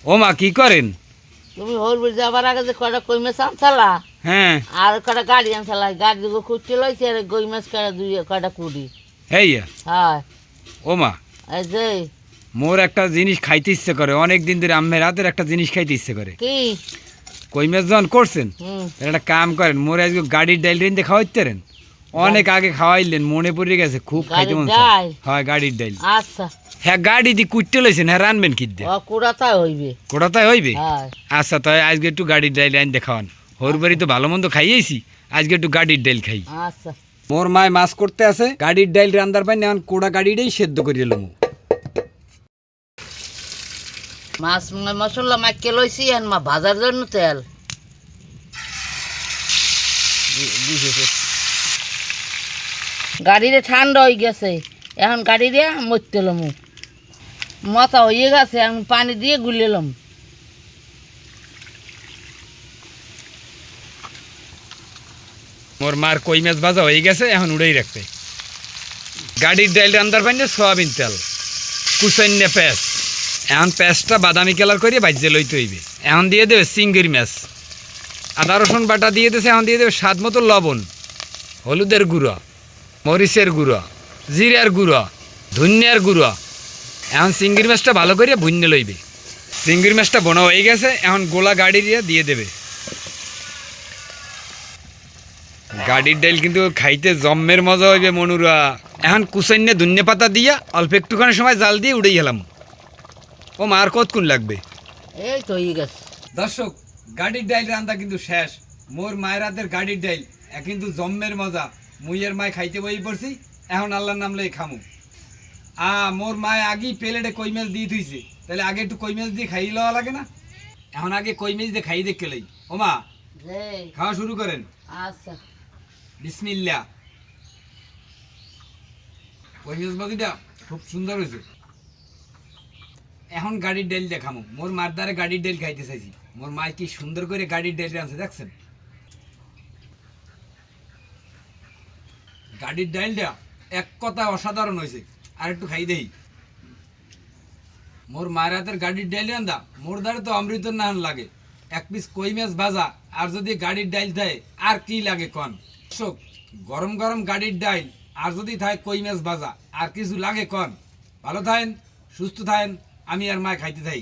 ও মা কি করেন? তুমি হরবি যাবার আগে যে কটা কই মাছ আনছালা হ্যাঁ আর কটা গাড়ি আনছালা গাড়ি দুটো খুঁজতে লইছে আর কই মাছ কটা দুই কটা কুড়ি। এই হ্যাঁ ও মা, এই যে মোর একটা জিনিস খাইতে ইচ্ছে করে, অনেক দিন ধরে আম্মের হাতের একটা জিনিস খাইতে ইচ্ছে করে। কি? কই মাছ যখন করছেন হুম তাহলে একটা কাম করেন, মোর আজকে গাড়ির ডাইল রেন্দে খাওয়াইতেন। অনেক আগে খাওয়াইলেন, মনে পড়ে গেছে, খুব খাইতে মন গাড়ির চায়। ডাইল? হয় গাড়ির ডাইল। আচ্ছা হ্যাঁ গাড়ি দিয়ে কুটতে লইছেন, হ্যাঁ রানবেন কি দিয়ে? ও কুড়াতাই হইবে। কোটাতাই হইবে? হ্যাঁ আচ্ছা তাই আজকে একটু গাড়ির ডাইল আইন দেখাওয়ান। হরবারি তো ভালো মন্দ খাইয়েছি, আজকে একটু গাড়ির ডাইল খাই। আচ্ছা মোর মায় মাছ করতে আছে, গাড়ির ডাইল রান্দার পাই এখন কোড়া গাড়িটাই সেদ্ধ করে এলাম। মাছ মশলা মাইকে লইছি আর মা ভাজার জন্য তেল গাড়িতে ঠান্ডা হয়ে গেছে, এখন গাড়িতে মরতে লমু মাথা হয়ে গেছে, এখন পানি দিয়ে গুলিলাম। মোর মার কই মাছ ভাজা হয়ে গেছে, এখন উড়েই রাখতে। গাড়ির ডাইল রান্দার পাই সোয়াবিন তেল, কুচাইন্য পেঁয়াজ, এখন পেঁয়াজটা বাদামি কালার করে বাজিয়ে লইতে হইবে। এখন দিয়ে দেবে চিংড়ি মাছ, আদা রসুন বাটা দিয়ে দিয়েছে। এখন দিয়ে দেবে স্বাদ মতো লবণ, হলুদের গুঁড়ো, মরিচের গুঁড়ো, জিরার গুঁড়ো, ধনিয়ার গুঁড়ো। এখন চিংড়ি মাছটা ভালো করে ভুন্নে লইবে। চিংড়ি মাছটা বোনা হয়ে গেছে, এখন গোলা গাড়ি দিয়ে দেবে। গাড়ির ডাইল কিন্তু খাইতে জম্মের মজা হইবে মনুরা। এখন কুচাইনে ধনিয়া পাতা দিয়া অল্প একটুখানি সময় জাল দিয়ে উড়েই গেলাম। ও মা আর কতক্ষণ লাগবে? এই তো হয়ে গেছে। দর্শক, গাড়ির ডাইল রান্না কিন্তু শেষ। মোর মায়ের হাতের গাড়ির ডাইল কিন্তু জম্মের মজা। মুইয়ের মায় খাইতে বই পড়ছি, এখন আল্লাহর নাম লই খামু। মোর মায় আগেই প্লেটে কই মাছ দিয়ে থুইছে, তাহলে আগে একটু কই মাছ দিয়ে খাই লওয়া লাগে না? এখন আগে কই মাছ দিয়ে খাই দেখে লই। ও মা, এই, খাওয়া শুরু করেন। আচ্ছা বিসমিল্লাহ। কই মাছ ভাজিটা খুব সুন্দর হয়েছে। এখন গাড়ির ডাইল দেখামু। মোর মার দ্বারে গাড়ির ডাইল খাইতে চাইছি। মোর মায় কি সুন্দর করে গাড়ির ডাইল রাঁধছে দেখছেন? গাড়ির ডাইলটা এক কথা অসাধারণ হয়েছে। আর একটু খাই দেই। মোর মায়ের হাতের গাড়ির ডাইল রান্দা মোর দ্বারে তো অমৃত নান লাগে। এক পিস কই মাছ ভাজা আর যদি গাড়ির ডাইল থাকে আর কি লাগে কন? দর্শক, গরম গরম গাড়ির ডাইল আর যদি থাকে কই মাছ ভাজা আর কিছু লাগে কন? ভালো থাকেন, সুস্থ থাকেন, আমি আর মায় খাইতে থাই।